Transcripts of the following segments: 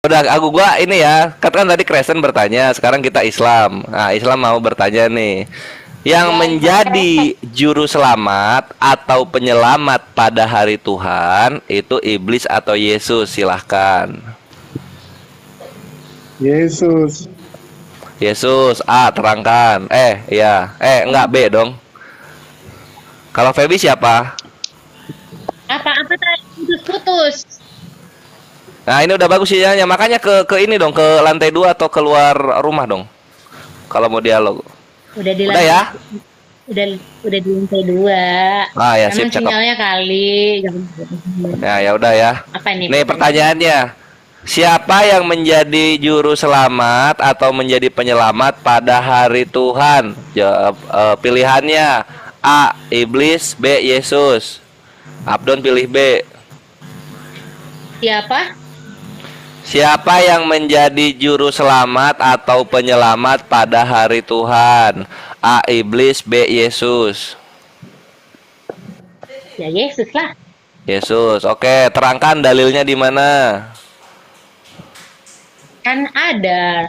Udah, gua ini ya. Katakan tadi Kristen bertanya, sekarang kita Islam. Nah, Islam mau bertanya nih. Yang menjadi juru selamat atau penyelamat pada hari Tuhan itu iblis atau Yesus? Silahkan. Yesus. Yesus. A, terangkan. Ya. Enggak, B dong. Kalau Feby siapa? Apa tadi putus-putus? Nah, ini udah bagus sinyalnya. Makanya ke ini dong, ke lantai 2 atau keluar rumah dong. Kalau mau dialog. Udah di Udah ya? Udah di lantai 2. Ah ya, Emang sip, cakep. sinyalnya kali. Ya udah ya. Apa nih? Nih pertanyaannya. Siapa yang menjadi juru selamat atau menjadi penyelamat pada hari Tuhan? Pilihannya A. Iblis, B. Yesus. Abdon pilih B. Siapa? Siapa yang menjadi juru selamat atau penyelamat pada hari Tuhan? A. Iblis, B. Yesus. Ya Yesus lah. Yesus. Oke, terangkan dalilnya di mana? Kan ada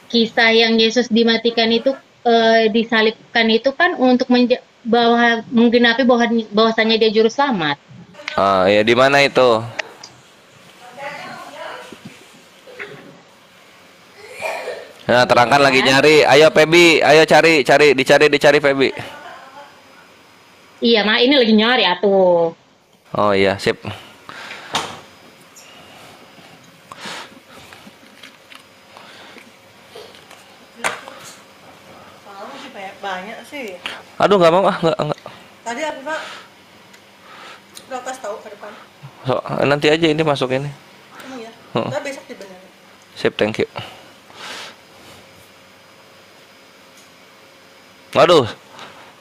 kisah yang Yesus dimatikan itu, disalibkan itu kan untuk menggenapi bahwasanya dia juru selamat. Ya di mana itu? Nah, terangkan lagi nyari. Ayo Feby, ayo dicari Feby. Iya, ini lagi nyari atuh. Oh iya, sip. Banyak sih. Aduh, nggak mau nggak. Tadi aku Pak protes tahu ke depan. Nanti aja ini masuk ini. Ya. Nah, besok dibenerin. Sip, thank you. Aduh,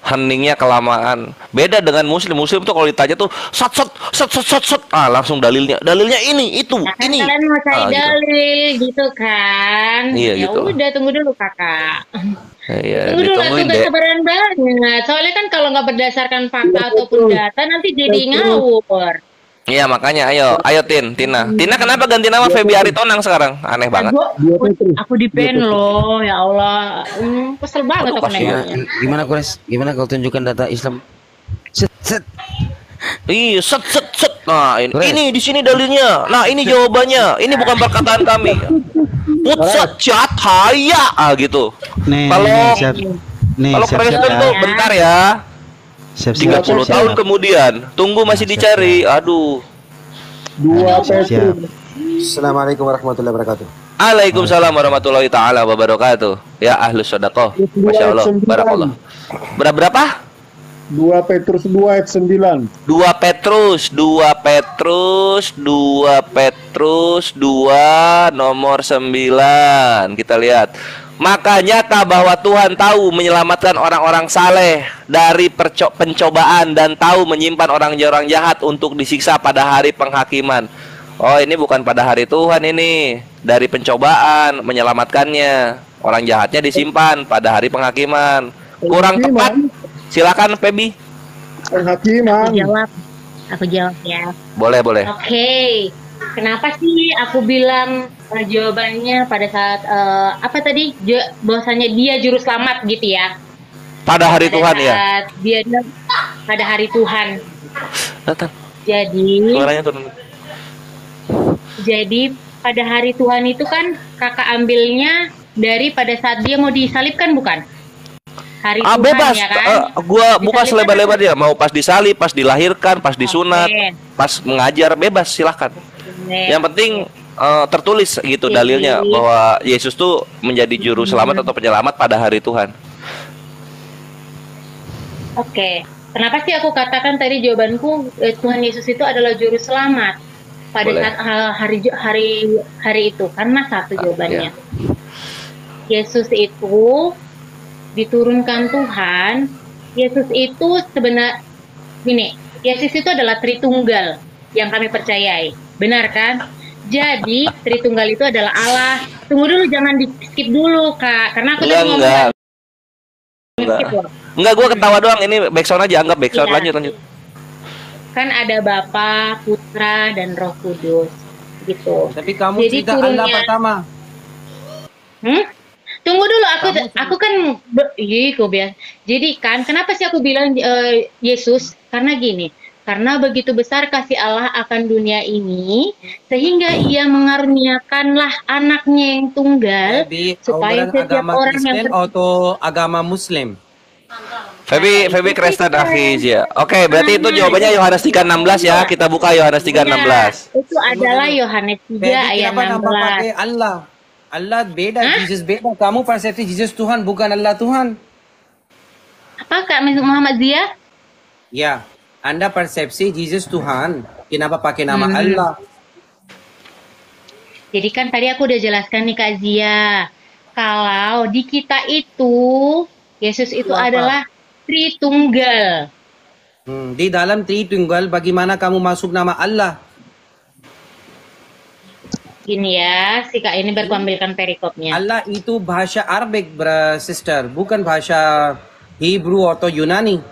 heningnya kelamaan. Beda dengan muslim tuh kalau ditanya tuh sat. Langsung dalilnya ini itu nah, kan ini. Kalian mau cari dalil gitu kan? Iya, ya gitu. Udah tunggu dulu kakak. Iya, tunggu dulu ditungguin gak deh. sabaran banget. Soalnya kan kalau nggak berdasarkan fakta ataupun data nanti jadi ngawur. Iya, makanya ayo Tina. Tina kenapa ganti nama Feby Aritonang sekarang? Aneh banget. Aku di pen loh, ya Allah. Kesel banget aku nengoknya. Gimana kau tunjukkan data Islam? Set. Iya, set. Nah, ini di sini dalilnya. Nah, ini jawabannya. Ini bukan perkataan kami. Putsat haya gitu. Kalau Kristen tuh bentar ya. 30 tahun kemudian, tunggu masih dicari. Aduh. Assalamualaikum warahmatullahi wabarakatuh. Waalaikumsalam warahmatullahi taala wabarakatuh. Ya ahlus sedekah. Masya Allah, barakallah. Berapa? 2 Petrus 2 ayat 9. 2 Petrus 2 nomor 9. Kita lihat. Maka nyata bahwa Tuhan tahu menyelamatkan orang-orang saleh dari pencobaan dan tahu menyimpan orang-orang jahat untuk disiksa pada hari penghakiman. Oh, ini bukan pada hari Tuhan, ini dari pencobaan menyelamatkannya. Orang jahatnya disimpan pada hari penghakiman. Kurang tepat. Silakan Feby. Penghakiman. Aku jawab ya. Boleh. Oke. Kenapa sih aku bilang jawabannya pada saat apa tadi bahwasanya dia juru selamat gitu ya? Pada hari Tuhan ya. Pada hari Tuhan. Datang. Jadi pada hari Tuhan itu kan kakak ambilnya dari pada saat dia mau disalibkan bukan? Hari Tuhan bebas. Ya kan? Gua buka selebar-lebar dia. Mau pas disalib, pas dilahirkan, pas disunat, pas mengajar, bebas silahkan. Yang penting tertulis gitu dalilnya bahwa Yesus tuh menjadi juru selamat atau penyelamat pada hari Tuhan. Oke. Kenapa sih aku katakan tadi jawabanku Tuhan Yesus itu adalah juru selamat pada saat hari itu? Karena satu jawabannya. Yesus itu diturunkan Tuhan. Yesus itu sebenarnya gini, Yesus itu adalah Tritunggal yang kami percayai. Benar kan? Jadi Tritunggal itu adalah Allah. Tunggu dulu, jangan di skip dulu Kak, karena aku udah ngomong. Enggak, gue ketawa doang. Ini backsound aja, anggap backsound. Lanjut. kan ada Bapa, Putra, dan Roh Kudus gitu. Tapi kamu Jadi cerita Allah turunnya, pertama. tunggu dulu, Kamu aku kan kok biasa. Jadi kan kenapa sih aku bilang Yesus? Karena gini, karena begitu besar kasih Allah akan dunia ini sehingga Ia mengaruniakanlah anaknya yang tunggal Jadi supaya orang setiap agama orang yang Kristen atau agama Muslim? Febi Kristen Hafiz ya. Oke, berarti itu jawabannya Yohanes 3:16 ya. Kita buka Yohanes 3:16. itu adalah Yohanes 3 Jadi ayat kenapa nambah 16. pakai Allah? Allah beda, Jesus beda. Kamu persepsi Jesus Tuhan bukan Allah Tuhan. Apa Kak Muhammad Zia? Ya, Anda persepsi Jesus Tuhan. Kenapa pakai nama Allah? Jadi kan tadi aku udah jelaskan nih Kak Zia, kalau di kita itu Yesus itu apa? adalah Tritunggal. Di dalam Tritunggal, bagaimana kamu masuk nama Allah? Gini ya, si Kak ini baru ambilkan perikopnya. Allah itu bahasa Arabik, sister, bukan bahasa Hebrew atau Yunani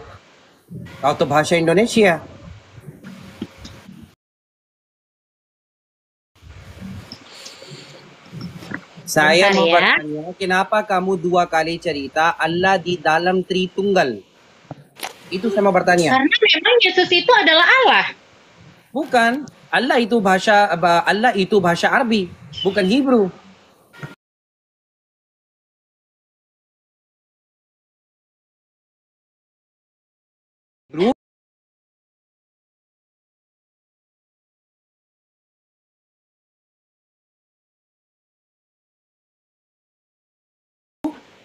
atau bahasa Indonesia. Saya Bentar mau ya. bertanya, kenapa kamu dua kali cerita Allah di dalam Tritunggal? Itu saya mau bertanya. Karena memang Yesus itu adalah Allah. Bukan, Allah itu bahasa Arabi, bukan Hebrew. Hebrew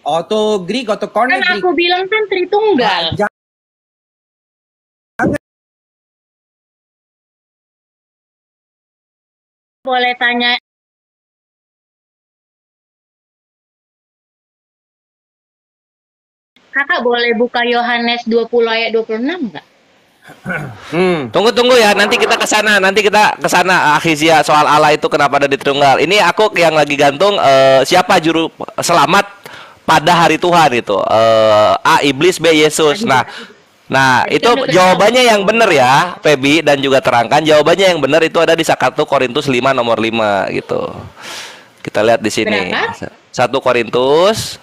atau Greek atau Kan Koine Greek. aku bilang kan Tritunggal. Boleh tanya Kakak boleh buka Yohanes 20 ayat 26 enggak? Tunggu ya, nanti kita ke sana, Akhizia, soal Allah itu kenapa ada di Tritunggal. Ini aku yang lagi gantung siapa juru selamat pada hari Tuhan itu. A iblis, B Yesus. Nah, itu jawabannya yang benar ya, Febi, dan juga terangkan jawabannya yang benar itu ada di 1 Korintus 5 nomor 5 gitu. Kita lihat di sini. Berapa? 1 Korintus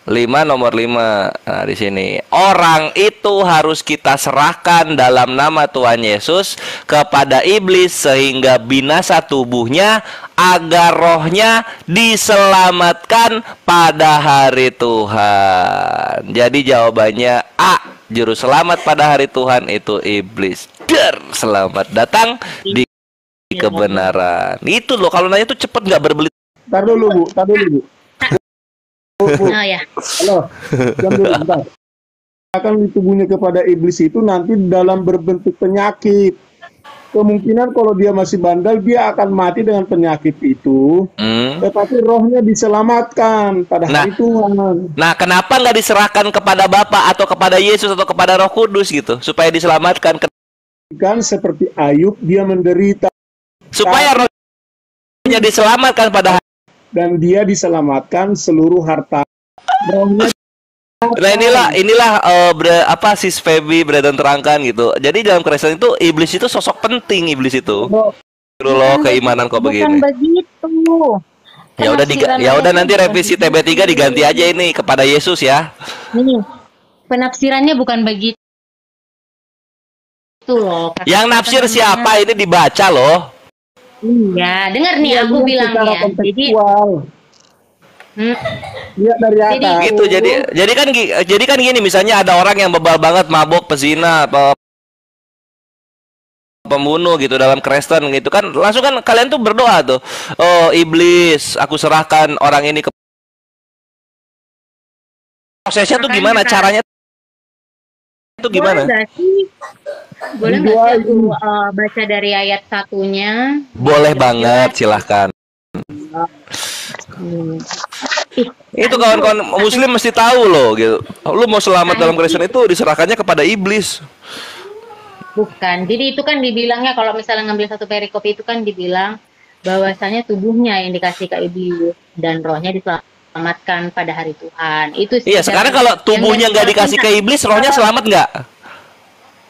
5 nomor 5. Nah, di sini. Orang itu harus kita serahkan dalam nama Tuhan Yesus kepada iblis sehingga binasa tubuhnya agar rohnya diselamatkan pada hari Tuhan. Jadi jawabannya A. Juru selamat pada hari Tuhan itu iblis. Selamat datang di kebenaran. Itu loh, kalau nanya tuh cepet nggak berbelit. Tar dulu, Bu. Bu. Oh ya. Halo, jam dulu, bentar. Akan di tubuhnya kepada iblis itu nanti dalam berbentuk penyakit. Kemungkinan kalau dia masih bandel, dia akan mati dengan penyakit itu. Tetapi rohnya diselamatkan pada hari Tuhan. Nah, kenapa nggak diserahkan kepada Bapa atau kepada Yesus atau kepada Roh Kudus gitu, supaya diselamatkan? Kan seperti Ayub, dia menderita Supaya rohnya diselamatkan pada dan dia diselamatkan seluruh harta. Rohnya. Nah inilah sis Febi dan terangkan gitu. Jadi dalam Kristen itu iblis itu sosok penting, iblis itu. Loh, keimanan kok begini. Bukan begitu. Ya udah nanti revisi TB3 diganti aja ini kepada Yesus ya. Nih, penafsirannya bukan begitu loh. Yang nafsir siapa? Ini dibaca loh. Iya, dengar nih aku bilang ya. Jadi lihat dari atas. Gitu. Jadi kan gini, misalnya ada orang yang bebal banget, mabok, pezina, pembunuh gitu dalam Kristen gitu kan, langsung kan kalian tuh berdoa tuh, oh iblis, aku serahkan orang ini ke. Prosesnya tuh gimana? Caranya tuh gimana? Boleh nggak sih aku baca dari ayat satunya? Boleh banget, silahkan. Itu kawan-kawan Muslim mesti tahu loh gitu. Lu mau selamat dalam Kristen itu diserahkannya kepada iblis. Bukan. Jadi itu kan dibilangnya kalau misalnya ngambil satu perikop itu kan dibilang bahwasanya tubuhnya yang dikasih ke iblis dan rohnya diselamatkan. diselamatkan pada hari Tuhan. Itu sih Iya, sekarang kalau tubuhnya nggak dikasih ke iblis, rohnya selamat nggak?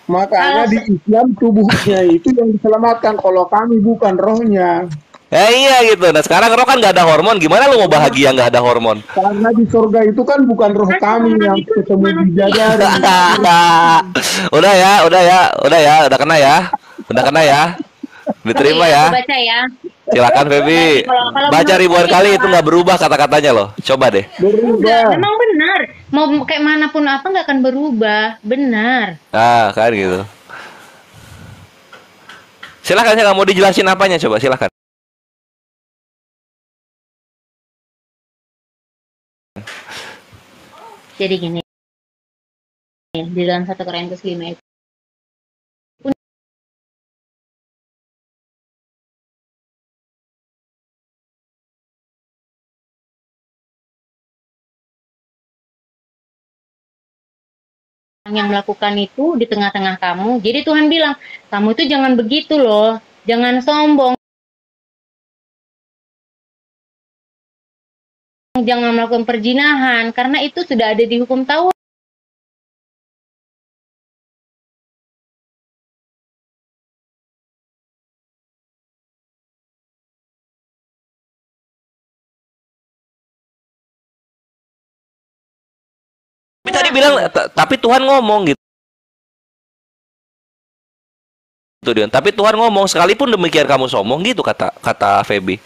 Makanya di Islam tubuhnya itu yang diselamatkan. Kalau kami bukan rohnya. Ya iya gitu. Nah sekarang roh kan nggak ada hormon, gimana lu mau bahagia nggak ada hormon? Karena di surga itu kan bukan roh kami yang ketemu di bidadari. udah kena ya, diterima ya. Baca ya. Silakan Feby. Baca ribuan kali itu nggak berubah kata-katanya loh. Coba deh. Enggak, memang benar. Mau kayak manapun apa nggak akan berubah, benar. Ah kan gitu. Silakan, saya nggak mau dijelasin apanya, coba silakan. Jadi gini, di dalam 1 Korintus 5 itu yang melakukan itu di tengah-tengah kamu. Jadi Tuhan bilang, kamu itu jangan begitu loh, jangan sombong, jangan melakukan perzinahan, karena itu sudah ada di hukum Taurat. Tapi tadi bilang, tapi Tuhan ngomong gitu. Dion. Tapi Tuhan ngomong sekalipun demikian kamu sombong gitu kata Feby.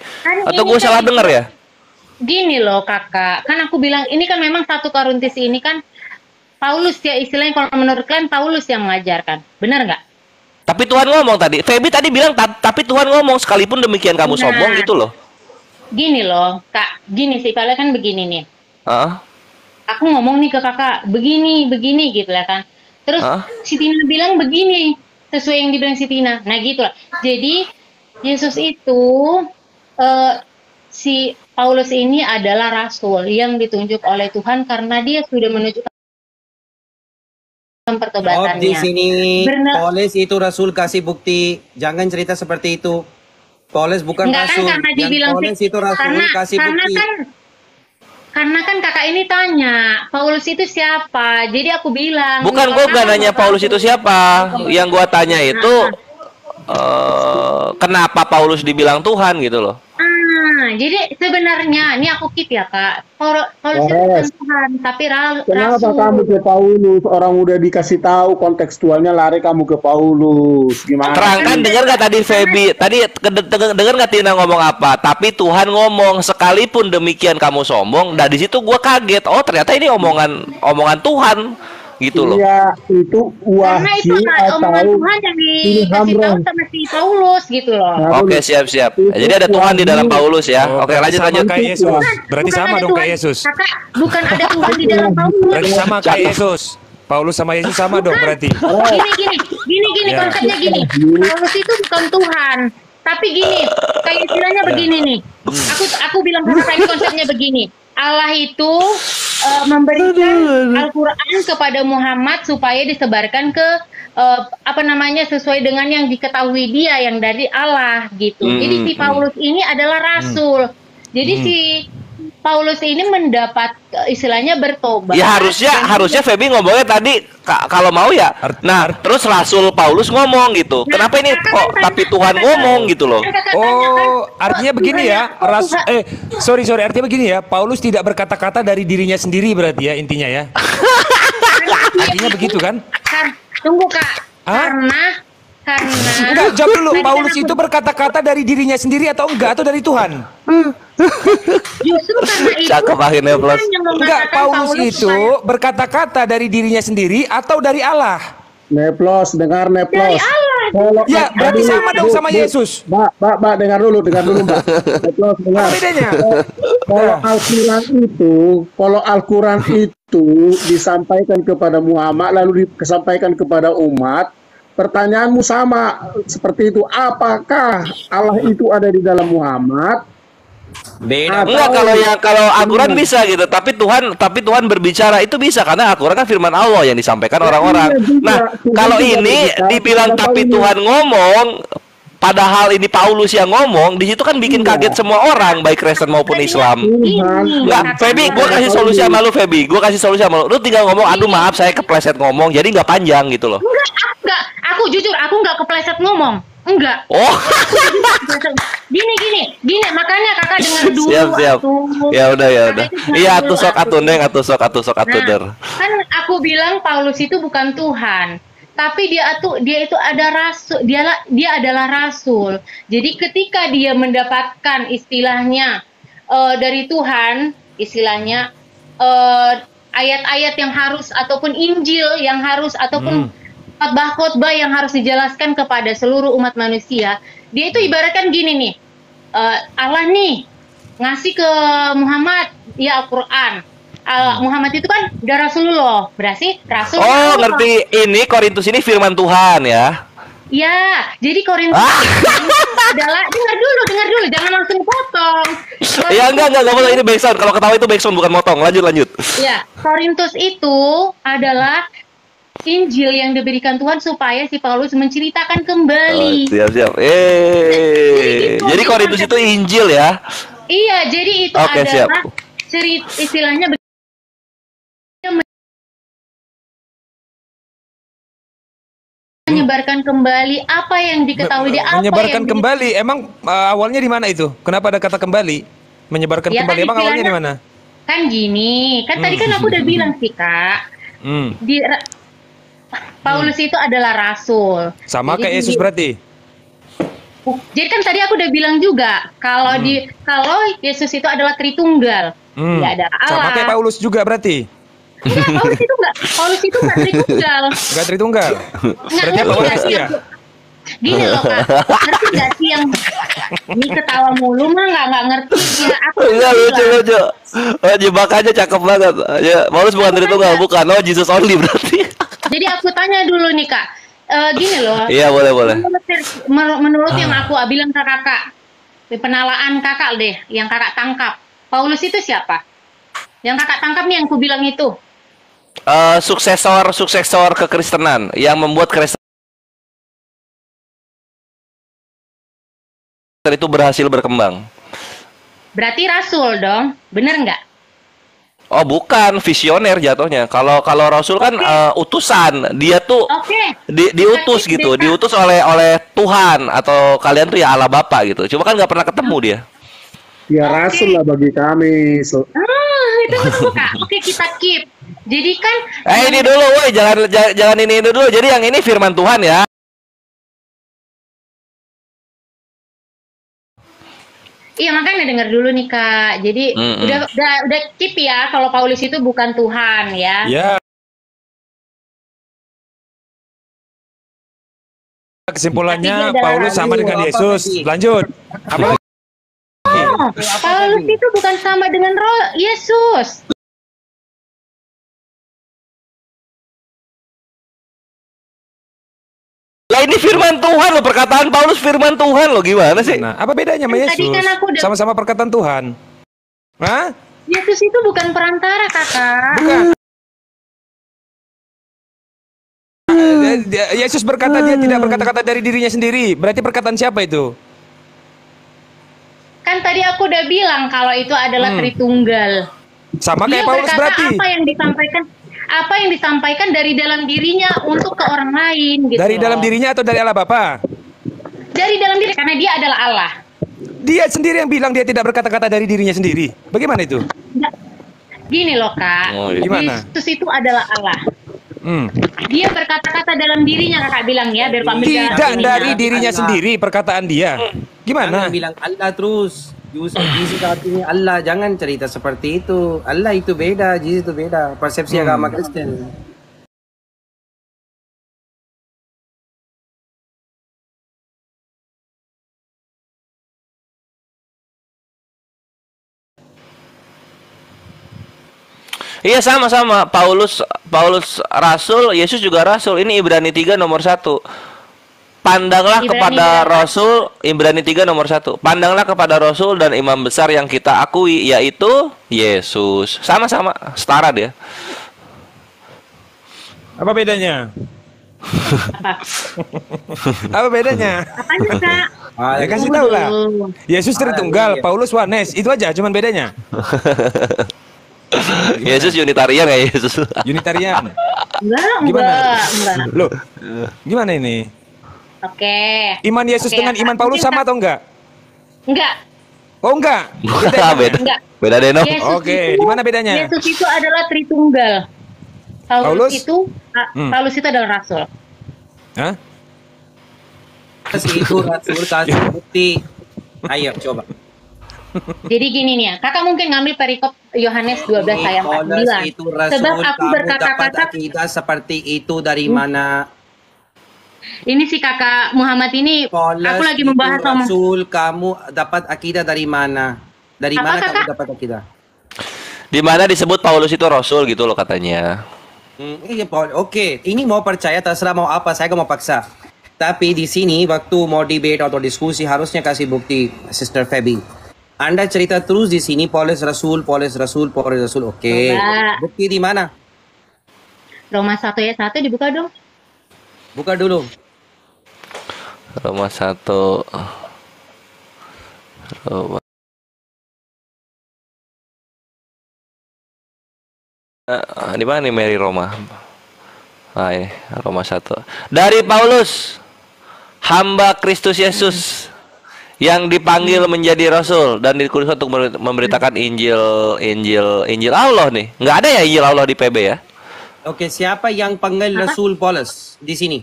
Atau gue salah dengar ya? Gini loh kakak, kan aku bilang ini kan memang 1 Korintus ini kan Paulus ya istilahnya, kalau menurut kalian Paulus yang mengajarkan, benar nggak? Tapi Tuhan ngomong tadi. Feby tadi bilang tapi Tuhan ngomong sekalipun demikian kamu sombong gitu loh. Gini loh kak, gini sih kalian kan begini nih. Aku ngomong nih ke kakak begini gitu lah kan. Terus si Tina bilang begini, sesuai yang dibilang si Tina. Nah gitu lah. Jadi Yesus itu si Paulus ini adalah rasul yang ditunjuk oleh Tuhan karena dia sudah menunjukkan pertobatannya. Di sini Paulus itu rasul kasih bukti, jangan cerita seperti itu. Paulus bukan rasul. Kan, yang Paulus itu rasul kasih bukti. Karena kan kakak ini tanya, Paulus itu siapa? Jadi aku bilang. Bukan, gue gak nanya Paulus itu siapa. Yang gue tanya itu kenapa Paulus dibilang Tuhan gitu loh. Jadi sebenarnya, ini aku keep ya kak, Paulus itu bukan Tuhan, tapi rasul. Kenapa kamu ke Paulus? Orang udah dikasih tahu kontekstualnya, lari kamu ke Paulus. Gimana? Terangkan, dengar nggak tadi Feby? Tadi dengar nggak Tina ngomong apa? Tapi Tuhan ngomong sekalipun demikian kamu sombong. Nah di situ gue kaget. Oh ternyata ini omongan Tuhan gitu loh. Iya, itu karena itu omongan Tuhan yang dikasih tahu sama si Paulus gitu loh. Oke, siap. Jadi ada Tuhan di dalam Paulus ya. Oke, lanjut. Kayak Yesus. Berarti sama dong kayak Yesus. Kakak, bukan ada Tuhan di dalam Paulus. Berarti sama kayak Yesus. Paulus sama Yesus sama dong berarti. Gini konsepnya gini. Paulus itu bukan Tuhan. Tapi gini, kayak istilahnya begini nih. Aku bilang kakak, konsepnya begini. Allah itu memberikan Al-Quran kepada Muhammad supaya disebarkan ke sesuai dengan yang diketahui dia yang dari Allah gitu. Jadi si Paulus ini adalah rasul. Jadi si Paulus ini mendapat istilahnya bertobat. Ya harusnya Feby ngomongnya tadi kalau mau ya. Nah, terus Rasul Paulus ngomong gitu. Kenapa ini kok tapi Tuhan ngomong gitu loh. Oh, artinya begini ya. Sorry, artinya begini ya. Paulus tidak berkata-kata dari dirinya sendiri berarti ya intinya ya. Artinya begitu kan? Tunggu Kak. Karena enggak, jawab dulu. Paulus itu berkata-kata dari dirinya sendiri atau enggak, atau dari Tuhan? Justru karena itu Cakep akhirnya plus. Enggak, Paulus itu berkata-kata dari dirinya sendiri atau dari Allah? Neplos, dengar Neplos. Dari Allah. Ya, berarti sama dong sama Yesus. Mbak, dengar dulu, Mbak. Neplos, dengar. Apa bedanya? Kalau Al-Quran itu disampaikan kepada Muhammad lalu disampaikan kepada umat, pertanyaanmu sama seperti itu. Apakah Allah itu ada di dalam Muhammad? Beda. Enggak, kalau Al-Quran bisa gitu, tapi Tuhan berbicara itu bisa karena Al-Quran kan firman Allah yang disampaikan orang-orang. Nah, kalau ini dibilang tapi Tuhan ngomong, Padahal ini Paulus yang ngomong, di situ kan bikin kaget semua orang, baik Kristen maupun Islam. Enggak, Feby, gue kasih solusi sama lu, Feby. Gue kasih solusi sama lu. Lu tinggal ngomong, aduh maaf saya kepleset ngomong, jadi nggak panjang gitu loh. Enggak. Aku jujur, aku nggak kepleset ngomong. Enggak. Oh. Gini, makanya kakak dengar dulu. Siap. Ya udah. Iya, atu sok der. Kan aku bilang Paulus itu bukan Tuhan. Tapi dia itu ada rasul, dia adalah rasul. Jadi ketika dia mendapatkan istilahnya dari Tuhan, istilahnya ayat-ayat yang harus ataupun Injil yang harus ataupun khotbah yang harus dijelaskan kepada seluruh umat manusia, dia itu ibaratkan gini nih, Allah nih ngasih ke Muhammad ya Al-Quran. Muhammad itu kan udah Rasulullah, berarti Rasul. Oh, ngerti. Ini Korintus ini firman Tuhan ya. Ya, jadi Korintus adalah dengar dulu, jangan langsung potong. Ya enggak boleh, ini backsound. Kalau ketawa itu backsound bukan motong. Lanjut. Ya, Korintus itu adalah Injil yang diberikan Tuhan supaya si Paulus menceritakan kembali. Siap. Jadi Korintus itu Injil ya? Iya, jadi itu adalah cerita istilahnya menyebarkan kembali apa yang diketahui dia. Menyebarkan kembali, emang awalnya di mana itu? Kenapa ada kata kembali? Menyebarkan ya, kembali, kan emang awalnya di mana? Kan gini, kan tadi kan aku udah bilang sih Kak, Paulus itu adalah rasul. Sama kayak Yesus berarti? Jadi kan tadi aku udah bilang juga kalau kalau Yesus itu adalah Tritunggal, dia adalah Allah. Sama kayak Paulus juga berarti? Enggak, Paulus itu enggak Tritunggal. Enggak Tritunggal. Berarti apa Paulus ya? Gini loh Kak, ngerti nggak sih yang ini ketawa mulu mah nggak ngerti ya aku. Enggak lucu. Jebakannya cakep banget. Ya, Paulus bukan Tritunggal, bukan. Oh, Jesus only berarti. Jadi aku tanya dulu nih Kak, gini loh. Iya boleh. Menurut yang aku bilang ke kakak, penalaan kakak deh, yang kakak tangkap, Paulus itu siapa? Yang kakak tangkap nih yang aku bilang itu. Suksesor kekristenan yang membuat Kristen itu berhasil berkembang. Berarti rasul dong, bener nggak? Oh bukan, visioner jatuhnya. Kalau rasul kan utusan, dia tuh diutus gitu, diutus oleh Tuhan atau kalian tuh ya Allah Bapa gitu. Cuma kan nggak pernah ketemu dia. Ya rasul lah bagi kami. Itu betul Kak. Oke, kita keep. Jadi kan ini dulu, woi, jangan ini dulu. Jadi yang ini firman Tuhan ya. Iya, makanya dengar dulu nih Kak. Jadi udah keep ya kalau Paulus itu bukan Tuhan ya. Ya. Kesimpulannya Paulus sama dengan Yesus. Lanjut. Apa lagi? Paulus itu bukan sama dengan Yesus. Lah ini firman Tuhan loh, perkataan Paulus firman Tuhan loh, gimana sih? Nah, apa bedanya sama Yesus? Tadi kan aku sama-sama perkataan Tuhan. Hah? Yesus itu bukan perantara, Kakak. Bukan. Yesus berkata dia tidak berkata-kata dari dirinya sendiri. Berarti perkataan siapa itu? Kan tadi aku udah bilang kalau itu adalah Tritunggal. Sama kayak Dia Paulus berarti. Apa yang disampaikan dari dalam dirinya untuk ke orang lain gitu. Dari dalam dirinya atau dari Allah Bapa? Dari dalam diri, karena dia adalah Allah. Dia sendiri yang bilang dia tidak berkata-kata dari dirinya sendiri. Bagaimana itu? Gini loh Kak, gimana? Yesus itu adalah Allah. Dia berkata-kata dalam dirinya, Kakak bilang ya, biar pamit. Tidak dari dirinya Allah sendiri perkataan dia. Gimana? Jangan bilang Allah terus. Jesus artinya Allah, jangan cerita seperti itu. Allah itu beda, Jesus itu beda. Persepsi agama Kristen. Iya sama-sama. Paulus rasul, Yesus juga rasul. Ini Ibrani 3 nomor 1. Pandanglah kepada Rasul, Ibrani 3 nomor 1. Pandanglah kepada Rasul dan imam besar yang kita akui, yaitu Yesus. Sama-sama, setara dia. Apa bedanya? Apa? Apa bedanya? Apanya, Kak? Ya kasih tahu lah. Waduh. Yesus Tritunggal, Paulus Wanes, itu aja cuman bedanya. Yesus Unitarian ya Yesus. Unitarian. Enggak. Loh, gimana ini? Oke. Iman Yesus Oke, dengan Kak. iman Paulus Mungkin, sama Kak. atau enggak? Enggak. Oh enggak. Beda. Enggak. Beda deh no. Yesus Oke, itu- di mana bedanya? Yesus itu adalah Tritunggal. Paulus? Paulus itu adalah rasul. Hah? Kasih itu Rasul, kasih bukti. Ayo coba. Jadi gini nih ya, kakak mungkin ngambil perikop Yohanes 12 ayat Paulus 49. itu Rasul, Sebab aku kamu dapat berkata-kata, akidah seperti itu dari mana? ini si kakak Muhammad ini, Paulus aku lagi itu membahas sama Rasul, kamu dapat akidah dari mana? Dari Apa, mana kamu Kakak? dapat akidah? Di mana disebut Paulus itu rasul gitu loh katanya. Iya, Paul. Oke, ini mau percaya terserah mau apa, saya gak mau paksa. Tapi di sini waktu mau debate atau diskusi harusnya kasih bukti, Sister Feby. Anda cerita terus di sini Paulus Rasul, Paulus Rasul, Paulus Rasul. Oke. Coba. Bukti di mana? Roma 1 ayat 1 dibuka dong. Buka dulu. Roma 1. Roma. Di mana nih Mary Roma? Ah, ini Roma 1. Dari Paulus, hamba Kristus Yesus yang dipanggil menjadi rasul dan dikutus untuk memberitakan Injil Allah nih. Nggak ada ya Injil Allah di PB ya? Oke, siapa yang panggil Rasul Paulus di sini?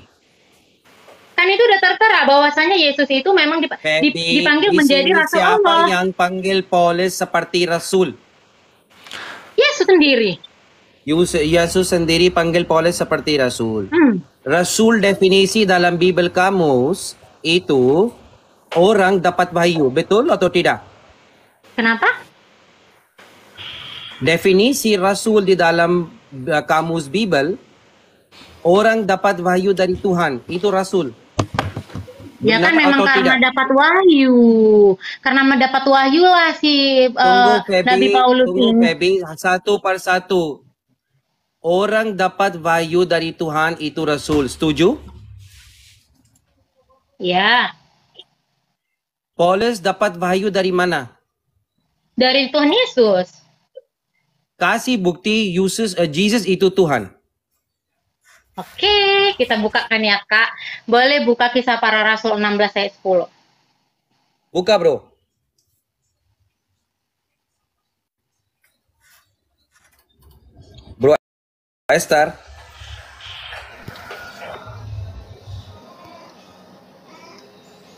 Kan itu udah tertera bahwasanya Yesus itu memang Feby, dipanggil di menjadi sini rasul siapa Allah. yang panggil Paulus seperti Rasul? Yesus sendiri. Yesus sendiri panggil Paulus seperti Rasul. Hmm. Rasul definisi dalam Bible Kamus itu orang dapat wahyu, betul atau tidak? Kenapa? Definisi Rasul di dalam Kamus Bible, orang dapat wahyu dari Tuhan, itu Rasul. Ya kan Benar memang atau karena tidak? dapat wahyu. Karena mendapat wahyu lah si Nabi Paulus Tunggu ini. Feby, satu per satu. Orang dapat wahyu dari Tuhan itu Rasul, setuju? Ya, Paulus dapat wahyu dari mana? dari Tuhan Yesus. Kasih bukti Jesus itu Tuhan. Oke, kita bukakan ya Kak. Boleh buka Kisah Para Rasul 16 ayat 10. Buka bro. Bro Esther.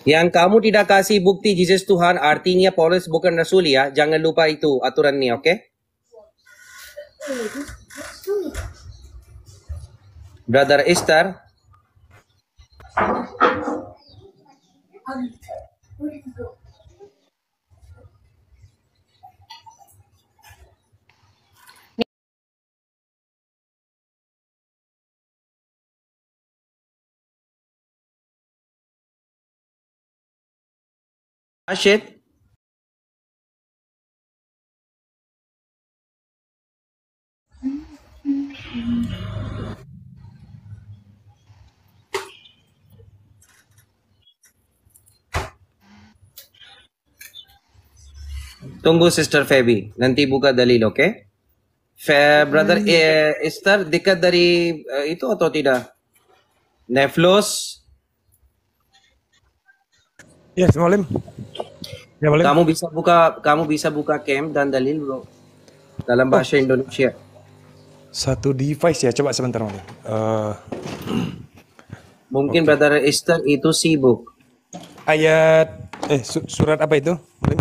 Yang kamu tidak kasih bukti Jesus Tuhan artinya Paulus bukan Rasul ya. Jangan lupa itu aturan ini, oke? Brother Esther. Rashid. Tunggu Sister Feby, nanti buka dalil, oke? Brother Esther dekat dari itu atau tidak? Neflos, Yes, Malim. Ya, Malim. kamu bisa buka camp dan dalil bro dalam bahasa Indonesia. Satu device ya, coba sebentar, Malim. Mungkin Brother Esther itu sibuk. Ayat surat apa itu? Malim?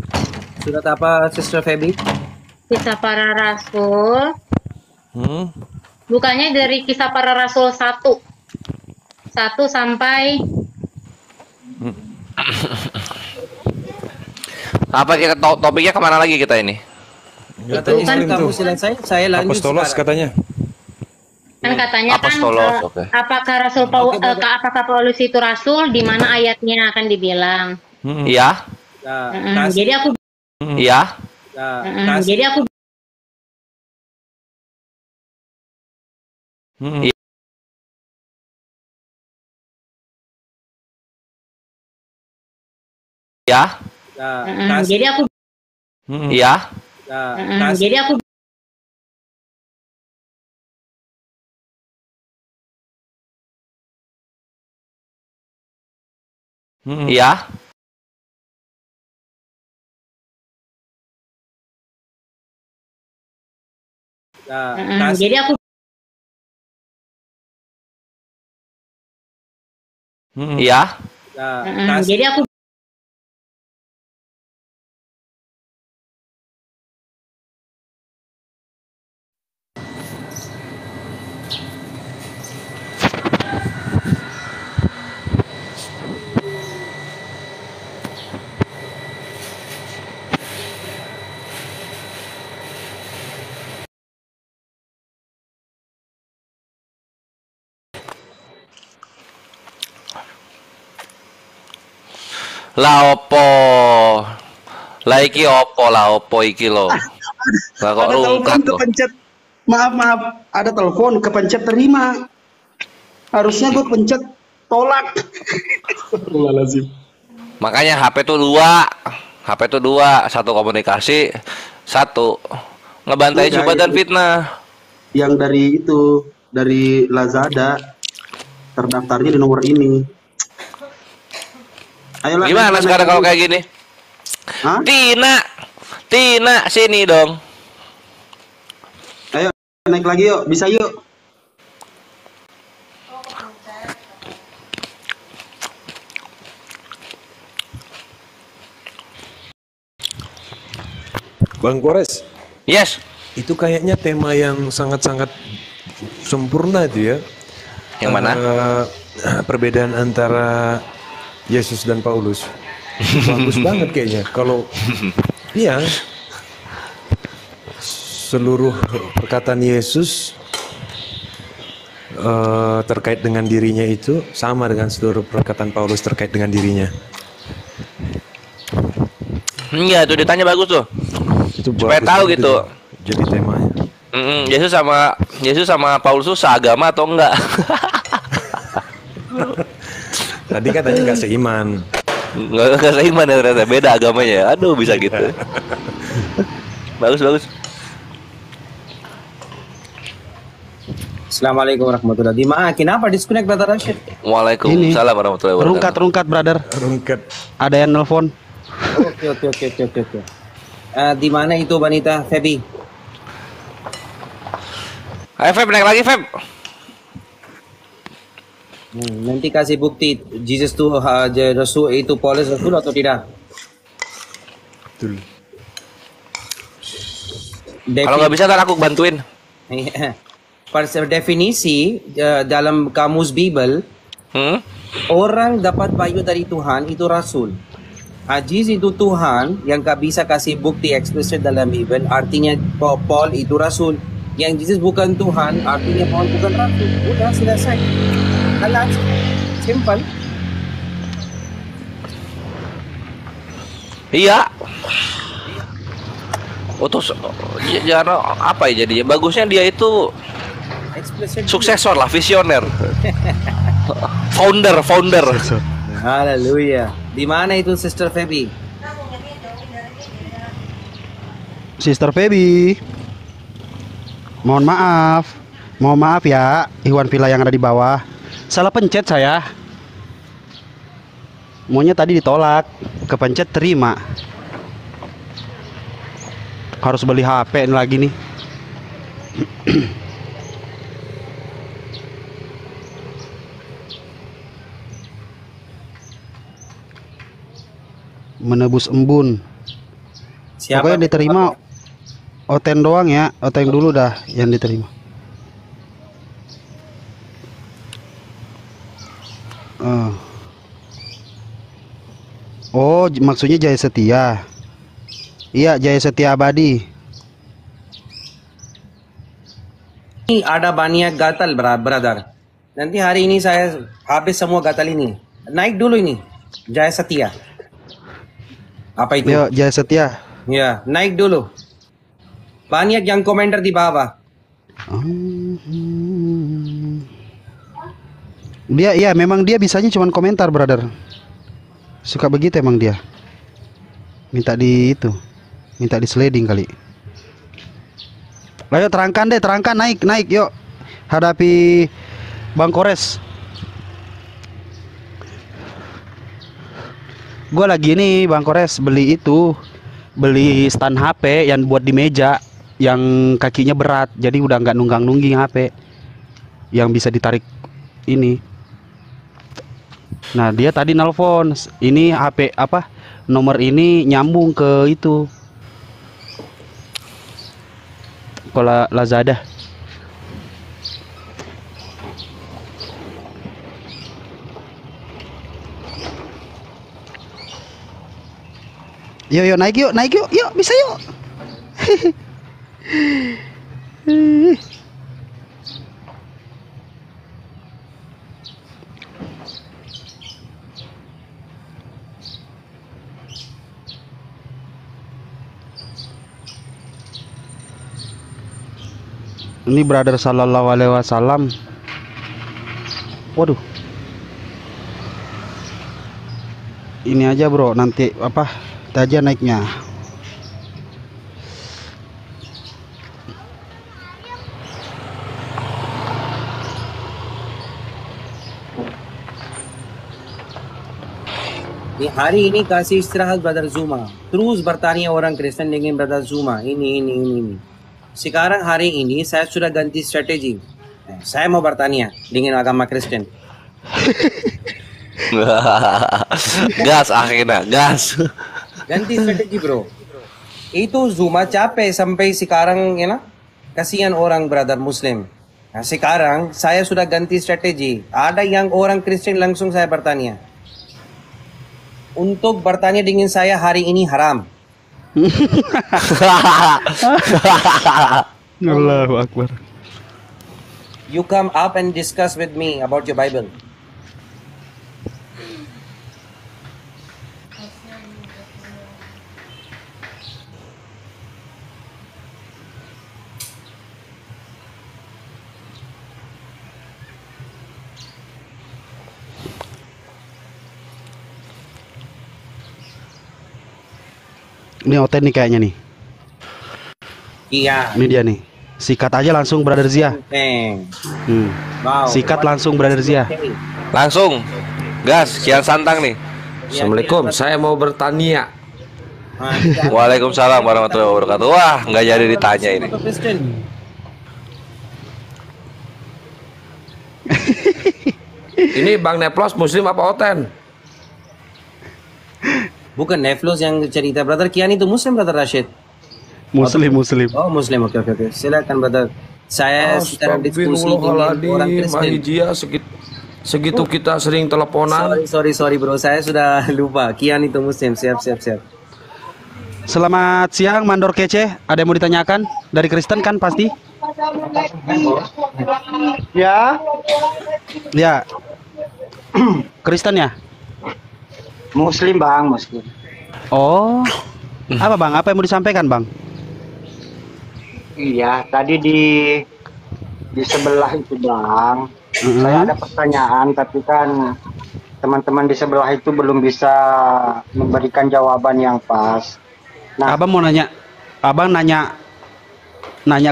Surat apa Sister Feby? Kisah Para Rasul. Bukannya dari Kisah Para Rasul 1. 1 sampai Apa kita topiknya kemana lagi kita ini? Katanya Malim kamu tuh. selesai, saya lanjut Apostolos sekarang. katanya. kan katanya kan Apostolos, oke. apakah apakah Paulus itu rasul, di mana ayatnya akan dibilang. Iya, Nah, Jadi aku iya. kasih jadi aku Ya. Jadi aku Ya. jadi aku Ya. jadi aku Ya. jadi aku Lah opo? Lah iki opo lah opo iki lo? Lah kok Ada rungkat telepon lo? kepencet. Maaf, ada telepon kepencet terima. Harusnya gue pencet tolak. Astagfirullahaladzim. Makanya HP tuh dua. HP tuh dua, satu komunikasi, satu ngebantai Enggak, subhat dan fitnah. Yang dari itu, dari Lazada, terdaftarnya di nomor ini. Ayolah, Gimana naik, sekarang naik kalau dulu. kayak gini? Hah? Tina sini dong. Ayo naik lagi yuk, bisa yuk. Bang Kores, Yes. itu kayaknya tema yang sangat-sangat sempurna itu ya. Yang mana? Perbedaan antara Yesus dan Paulus. Bagus banget kayaknya. Kalau iya, seluruh perkataan Yesus terkait dengan dirinya itu sama dengan seluruh perkataan Paulus terkait dengan dirinya. Iya, tuh ditanya bagus tuh. Itu Supaya bagus tahu banget gitu. itu. Jadi temanya. Yesus sama Paulus tuh seagama atau enggak? Tadi katanya nggak seiman. Enggak seiman ya ternyata, beda agamanya. Aduh, bisa gitu. Bagus. Assalamualaikum warahmatullahi wabarakatuh. Kenapa disconnect Brother Rashid? Waalaikumsalam warahmatullahi wabarakatuh. Rungkat, brother. Rungkat. Ada yang nelpon. Oke. Di mana itu wanita Feby? Ayo Feb, naik lagi Feb. Nanti kasih bukti Jesus itu Rasul itu Paulus Rasul atau tidak? Betul. Kalau nggak bisa ntar aku bantuin. Per definisi dalam kamus Bible, orang dapat bayu dari Tuhan itu Rasul. Aziz itu Tuhan yang gak bisa kasih bukti eksplisit dalam Bible, artinya Paul itu Rasul. Yang Jesus bukan Tuhan, artinya Paul bukan Rasul. Udah selesai. Kelas, simple. Iya. Terus jangan apa ya jadinya? Bagusnya dia itu suksesor lah, visioner. founder. Haleluya. Di mana itu Sister Feby? Sister Feby. Mohon maaf ya, Iwan Villa yang ada di bawah. Salah pencet saya. Maunya tadi ditolak, kepencet terima. Harus beli HP lagi nih. Menebus embun. Siapa? Pokoknya diterima Oten doang ya, Oten dulu dah yang diterima. Oh, maksudnya Jaya Setia. Iya, Jaya Setia Abadi. Ini ada banyak gatal brother. Nanti hari ini saya habis semua gatal ini. Naik dulu ini. Jaya Setia. Apa itu? Yo, Jaya Setia. Ya, naik dulu. Banyak yang komentar di bawah. Dia, iya memang dia bisanya cuma komentar, brother. Suka begitu emang dia. Minta di itu. Minta di sliding kali. Ayo terangkan deh, terangkan, naik yuk. Hadapi Bang Kores. Gua lagi nih Bang Kores beli stand HP yang buat di meja, yang kakinya berat, jadi udah nggak nunggang-nungging HP, yang bisa ditarik ini. Nah dia tadi nelpon, ini HP apa, nomor ini nyambung ke itu, ke Lazada. Yuk naik yuk, bisa yuk. Ini brother sallallahu alaihi wasallam. Waduh. Ini aja bro, nanti apa? Kita aja naiknya. Di hari ini kasih istirahat Brother Zuma. Terus bertanya orang Kristen dengan Brother Zuma. Ini. Sekarang hari ini saya sudah ganti strategi. Saya mau bertanya dengan agama Kristen. Gas akhirnya, gas. Ganti strategi bro. Itu Zuma capek sampai sekarang ya, kasihan orang brother Muslim. Nah, sekarang saya sudah ganti strategi. Ada yang orang Kristen langsung saya bertanya. Untuk bertanya dengan saya hari ini haram. Allahu Akbar. You come up and discuss with me about your Bible. Ini oten nih kayaknya nih. Iya. Ini dia nih. Sikat aja langsung Brother Zia. Wow. Sikat langsung Brother Zia. Langsung. Gas, kian santang nih. Assalamualaikum, saya mau bertanya. Waalaikumsalam warahmatullahi wabarakatuh. Wah, nggak jadi ditanya ini. Ini Bang Neplos Muslim apa Oten? Bukan Neplos yang cerita Brother Kian itu Muslim Brother Rashid. Muslim. Oh Muslim, oke. Silakan Brother. Saya sekarang diskusi dengan orang Kristen. Segitu kita sering teleponan. Sorry bro, saya sudah lupa. Kian itu Muslim, siap. Selamat siang Mandor Kece. Ada yang mau ditanyakan dari Kristen kan pasti? Ya. Ya. Kristen ya? Muslim bang, Muslim. Oh. Apa bang? Apa yang mau disampaikan bang? Iya, tadi di sebelah itu bang. Saya ada pertanyaan, tapi kan teman-teman di sebelah itu belum bisa memberikan jawaban yang pas. Nah, abang mau nanya, abang nanya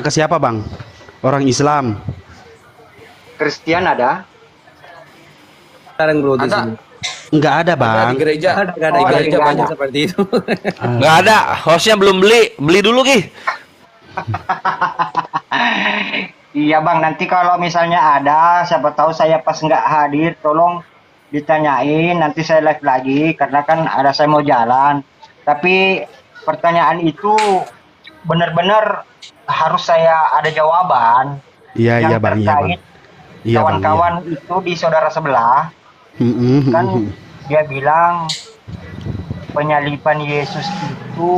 ke siapa bang? Orang Islam. Kristen ada? Sekarang bro di sini. Enggak ada bang. Di gereja. Ada gereja banyak seperti itu. Nggak ada. Hostnya belum beli dulu Ki. Iya bang, nanti kalau misalnya ada, siapa tahu saya pas nggak hadir, tolong ditanyain. Nanti saya live lagi, karena kan ada saya mau jalan. Tapi pertanyaan itu benar-benar harus saya ada jawaban. Iya bang. Iya bang. Kawan-kawan itu di saudara sebelah kan dia bilang penyaliban Yesus itu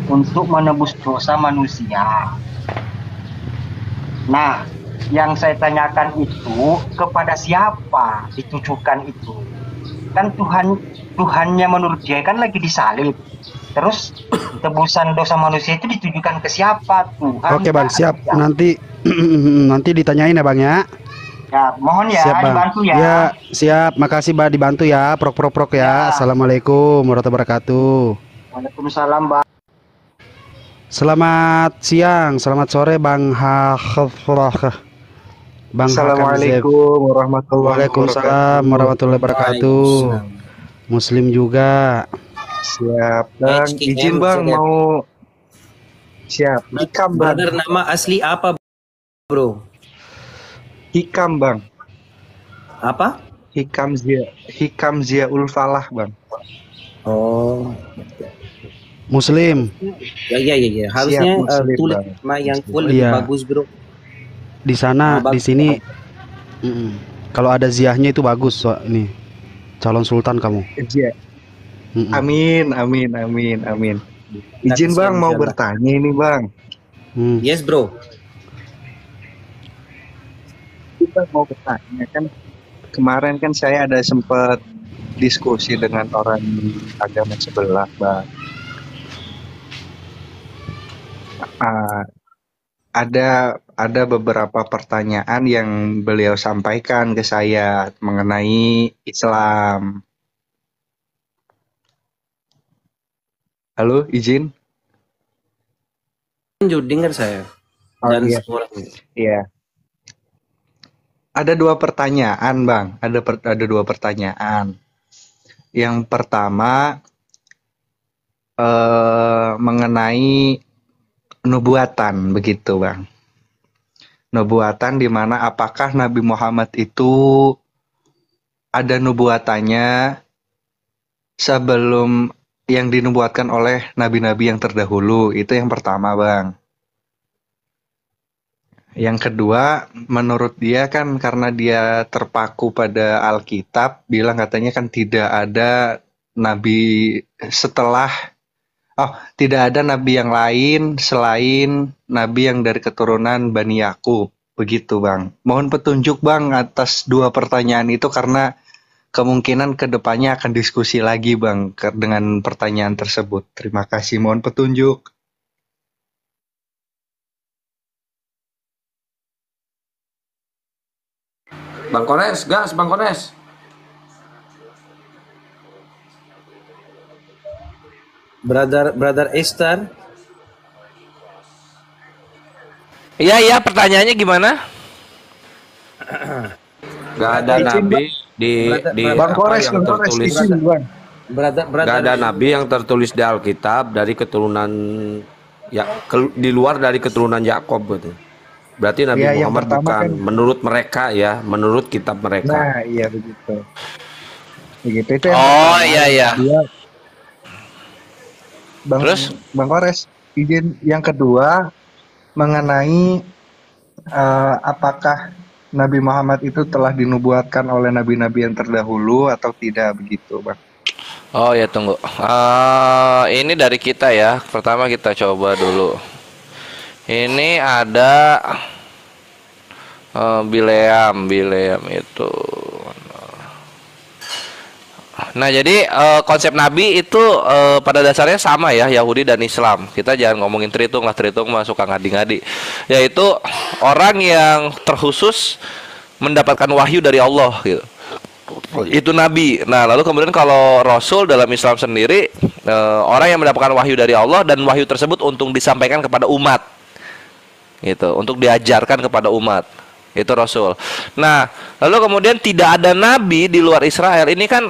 untuk menebus dosa manusia. Nah, yang saya tanyakan itu kepada siapa ditujukan itu? Kan Tuhannya menurut dia kan lagi disalib. Terus tebusan dosa manusia itu ditujukan ke siapa? Tuhan. Oke bang, siap. Nanti ditanyain ya bang ya. Ya, mohon ya Siap bang. dibantu ya. Ya siap. Makasih bang dibantu ya. Prok ya. Assalamualaikum warahmatullahi wabarakatuh. Waalaikumsalam, Bang. Selamat siang, selamat sore Bang Hafrah. Bang Assalamualaikum warahmatullahi Waalaikumsalam warahmatullahi wabarakatuh. Muslim juga. Siap. Bang, izin Bang mau siap. Hikam Bang. Brother, nama asli apa, bro? Hikam Bang. Apa? Hikam Ziaul Falah Bang. Oh. Muslim. Ya. Harusnya tulis nama yang full lebih bagus, bro. Di sana, di sini. Kalau ada ziahnya itu bagus. Ini calon sultan kamu. Iya. Amin. Izin Bang mau bertanya ini Bang. Yes bro. Kita mau bertanya kan kemarin kan saya ada sempat diskusi dengan orang agama sebelah Bang. Ada beberapa pertanyaan yang beliau sampaikan ke saya mengenai Islam. Halo, izin? Lanjut, dengar saya. Iya. Ada dua pertanyaan, Bang. Ada dua pertanyaan. Yang pertama mengenai nubuatan, begitu, Bang. Nubuatan di mana apakah Nabi Muhammad itu ada nubuatannya sebelum yang dinubuatkan oleh nabi-nabi yang terdahulu? Itu yang pertama, Bang. Yang kedua, menurut dia kan karena dia terpaku pada Alkitab, bilang katanya kan tidak ada nabi tidak ada nabi yang lain selain nabi yang dari keturunan Bani Yakub. Begitu, Bang. Mohon petunjuk, Bang, atas dua pertanyaan itu karena kemungkinan kedepannya akan diskusi lagi, Bang, dengan pertanyaan tersebut. Terima kasih, mohon petunjuk. Bang Kones, gas Bang Kones. Brother Esther. Iya, pertanyaannya gimana? Gak ada nabi di Bang Kores, yang tertulis. Gak ada nabi yang tertulis di Alkitab dari keturunan di luar dari keturunan Yakub gitu. Berarti Nabi Muhammad bukan kan, menurut mereka ya, menurut kitab mereka. Nah, iya begitu. Begitu itu yang iya. Terus Bang Kores, izin yang kedua mengenai apakah Nabi Muhammad itu telah dinubuatkan oleh nabi-nabi yang terdahulu atau tidak, begitu, Bang? Oh ya, tunggu. Ini dari kita ya. Pertama kita coba dulu. Ini ada Bileam itu. Nah, jadi konsep nabi itu pada dasarnya sama ya, Yahudi dan Islam. Kita jangan ngomongin Tritung lah, Tritung mah suka ngadi-ngadi. Yaitu orang yang terkhusus mendapatkan wahyu dari Allah gitu. Itu nabi. Nah, lalu kemudian kalau rasul dalam Islam sendiri orang yang mendapatkan wahyu dari Allah dan wahyu tersebut untuk disampaikan kepada umat. Gitu, untuk diajarkan kepada umat. Itu rasul. Nah, lalu kemudian tidak ada nabi di luar Israel. Ini kan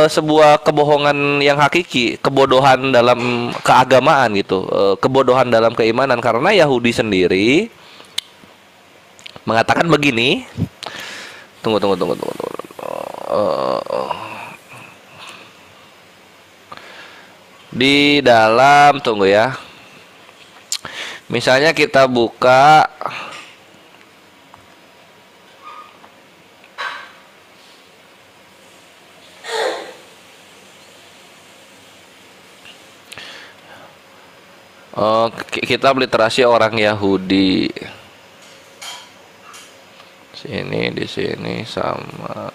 sebuah kebohongan yang hakiki, kebodohan dalam keagamaan gitu, kebodohan dalam keimanan, karena Yahudi sendiri mengatakan begini. Tunggu. Di dalam, tunggu ya. Misalnya kita buka kitab literasi orang Yahudi. Di sini sama.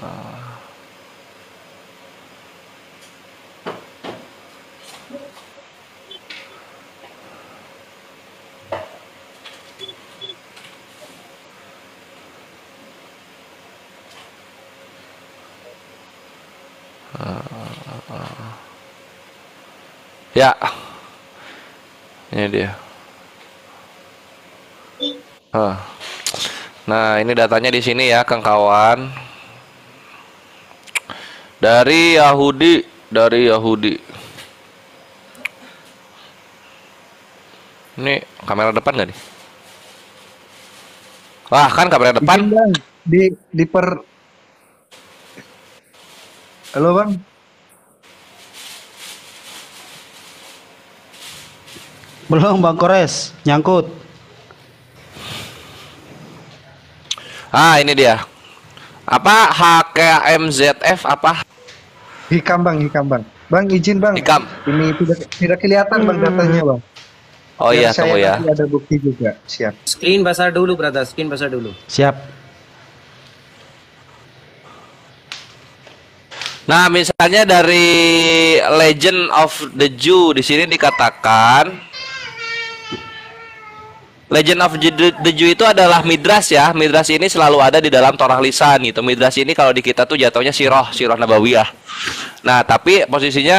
Ya, ini dia. Nah, ini datanya di sini ya, Kang kawan. Dari Yahudi. Ini kamera depan nggak nih? Wah, kan kamera depan. Halo Bang. Belum Bang Kores, nyangkut. Ini dia. Apa HKMZF apa? Hikam Bang. Bang izin Bang. Hikam. Ini tidak kelihatan Bang datanya Bang. Oh iya, tunggu ya. Ada bukti juga. Siap. Screen besar dulu, brother. Screen besar dulu. Siap. Nah, misalnya dari Legend of the Jew di sini dikatakan Legend of the Jew itu adalah midrash ya. Midrash ini selalu ada di dalam Torah lisan gitu. Midrash ini kalau di kita tuh jatuhnya sirah nabawiyah. Nah, tapi posisinya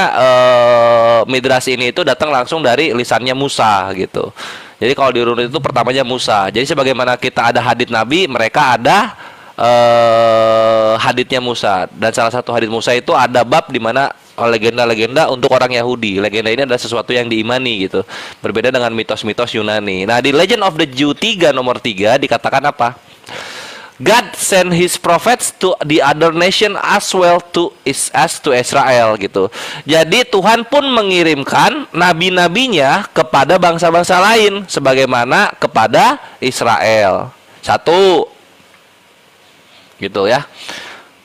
midrash ini itu datang langsung dari lisannya Musa gitu. Jadi kalau dirunut itu pertamanya Musa. Jadi sebagaimana kita ada hadits Nabi, mereka ada haditsnya Musa. Dan salah satu hadits Musa itu ada bab di mana legenda-legenda untuk orang Yahudi. Legenda ini adalah sesuatu yang diimani gitu. Berbeda dengan mitos-mitos Yunani. Nah, di Legend of the Jew 3 nomor 3 dikatakan apa? God sent his prophets to the other nation as well as to Israel gitu. Jadi Tuhan pun mengirimkan nabi-nabinya kepada bangsa-bangsa lain sebagaimana kepada Israel. Satu. Gitu ya.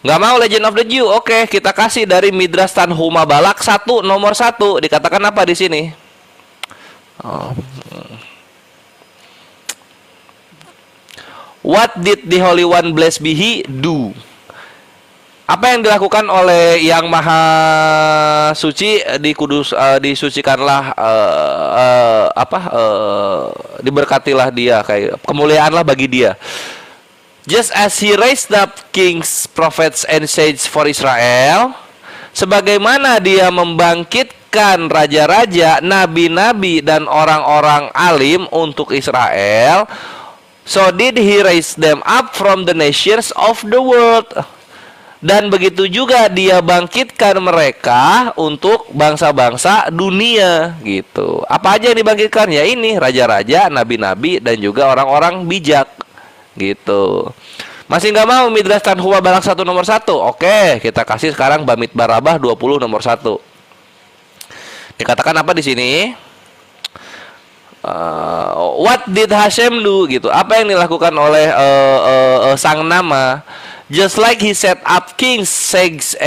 Nggak mau Legend of the Jew, oke, kita kasih dari Midrash Tanhuma Balak 1 nomor 1 dikatakan apa di sini? What did the Holy One blessed be he do? Apa yang dilakukan oleh Yang Maha Suci disucikanlah diberkatilah dia, kayak kemuliaanlah bagi dia. Just as he raised up kings, prophets, and sages for Israel, sebagaimana dia membangkitkan raja-raja, nabi-nabi, dan orang-orang alim untuk Israel, so did he raise them up from the nations of the world. Dan begitu juga dia bangkitkan mereka untuk bangsa-bangsa dunia gitu. Apa aja yang dibangkitkan? Ya ini, raja-raja, nabi-nabi, dan juga orang-orang bijak gitu. Masih nggak mau Midrash Tanhuma Balak 1 nomor 1? Oke, kita kasih sekarang Bamit Barabah 20 nomor 1. Dikatakan apa di sini? What did Hashem do gitu? Apa yang dilakukan oleh sang nama? Just like he set up kings, sages,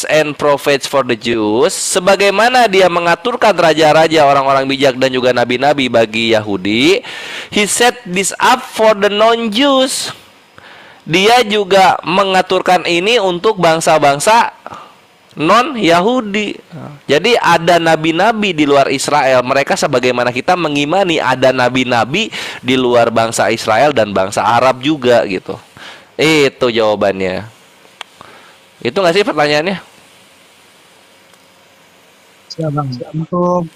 and prophets for the Jews, sebagaimana dia mengaturkan raja-raja, orang-orang bijak, dan juga nabi-nabi bagi Yahudi, he set this up for the non-Jews. Dia juga mengaturkan ini untuk bangsa-bangsa non-Yahudi. Jadi ada nabi-nabi di luar Israel. Mereka sebagaimana kita mengimani ada nabi-nabi di luar bangsa Israel dan bangsa Arab juga gitu. Itu jawabannya. Itu nggak sih pertanyaannya? Siap Bang. Untuk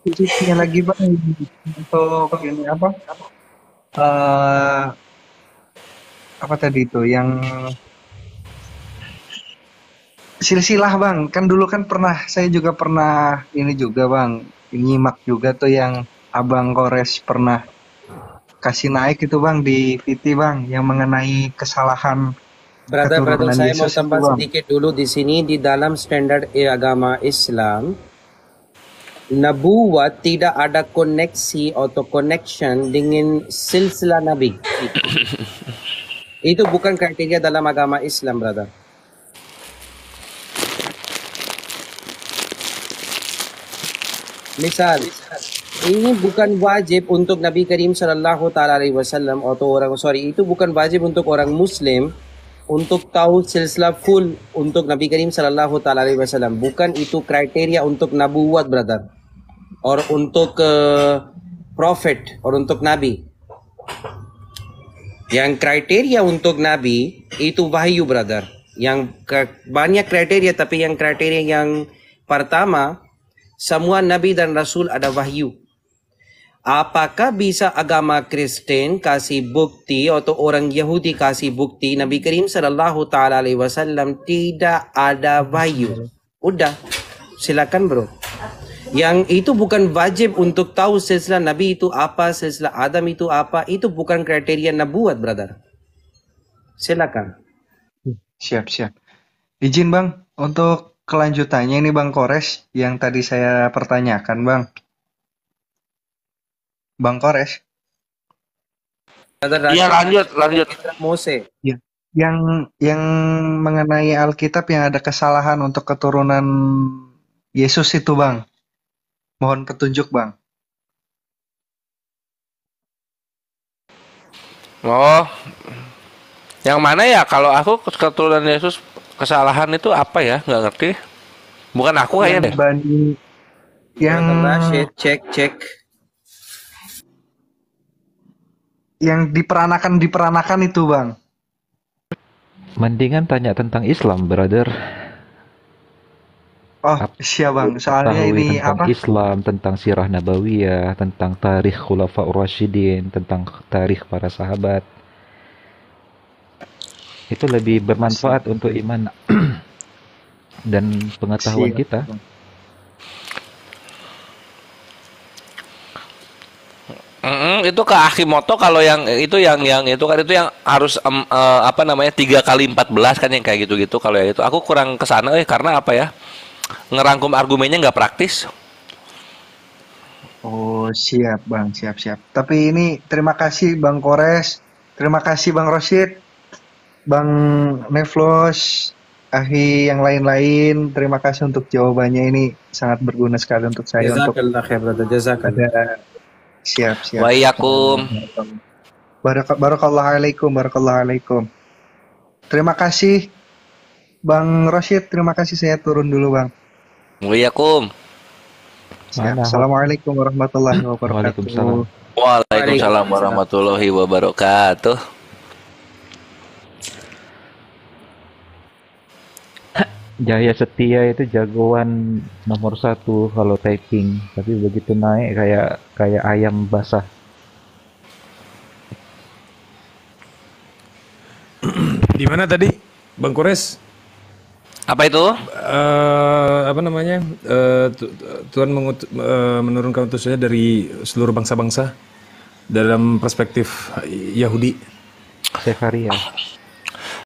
diskusinya lagi Bang, untuk ini apa tadi itu yang silsilah Bang, kan dulu kan saya juga pernah ini juga Bang, nyimak juga tuh yang Abang Kores pernah kasih naik itu Bang di VT Bang, yang mengenai kesalahan Brother, saya mau Yesus tambah itu, Bang. sedikit dulu di sini. Di dalam standar agama Islam, nabuwat tidak ada koneksi atau connection dengan silsilah Nabi. Itu bukan kriteria dalam agama Islam, brother. Misal, ini bukan wajib untuk Nabi Karim Sallallahu Alaihi Wasallam atau itu bukan wajib untuk orang Muslim untuk tahu silsilah full untuk Nabi Karim Sallallahu Alaihi Wasallam. Bukan itu kriteria untuk nabuwat, brother, or untuk prophet, or untuk Nabi. Yang kriteria untuk Nabi itu wahyu, brother. banyak kriteria, tapi yang kriteria yang pertama, semua nabi dan rasul ada wahyu. Apakah bisa agama Kristen kasih bukti atau orang Yahudi kasih bukti Nabi Karim Sallallahu Taala Alaihi Wasallam tidak ada wahyu? Udah, silakan bro. Yang itu bukan wajib untuk tahu silsilah Nabi itu apa, silsilah Adam itu apa. Itu bukan kriteria nabuat, brother. Silakan. Siap. Izin Bang, untuk kelanjutannya ini Bang Kores yang tadi saya pertanyakan Bang. Bang Kores. Iya, lanjut. Mose. Ya. Yang mengenai Alkitab yang ada kesalahan untuk keturunan Yesus itu Bang. Mohon petunjuk Bang. Oh, yang mana ya? Kalau aku keturunan Yesus kesalahan itu apa ya? Nggak ngerti. Bukan aku kayaknya deh. Yang cek. Yang diperanakan itu Bang. Mendingan tanya tentang Islam, brother. Oh, siap Bang. Soalnya ini tentang apa? Islam, tentang sirah nabawiyah, tentang tarikh Khulafaur Rasyidin, tentang tarikh para sahabat. Itu lebih bermanfaat untuk iman dan pengetahuan kita. Itu ke Akimoto kalau yang itu yang itu kan itu yang harus apa namanya 3x14 kan yang kayak gitu-gitu. Kalau yang itu aku kurang kesana karena apa ya, ngerangkum argumennya nggak praktis. Oh siap Bang, siap. Tapi ini terima kasih Bang Kores, terima kasih Bang Rosyid, Bang Neflos, Ahi yang lain-lain. Terima kasih untuk jawabannya, ini sangat berguna sekali untuk saya. Jazakallah khair, brother. Jazakallah. Siap. Waalaikum. Barakallahu alaikum. Terima kasih Bang Rosyid, terima kasih, saya turun dulu Bang. Waalaikum. Assalamualaikum warahmatullahi wabarakatuh. Waalaikumsalam warahmatullahi wabarakatuh. Jaya Setia itu jagoan nomor 1 kalau typing, tapi begitu naik kayak ayam basah. Di mana tadi, Bang Kores? Apa itu? Apa namanya? Tuhan menurunkan utusannya dari seluruh bangsa-bangsa dalam perspektif Yahudi. Zekaria.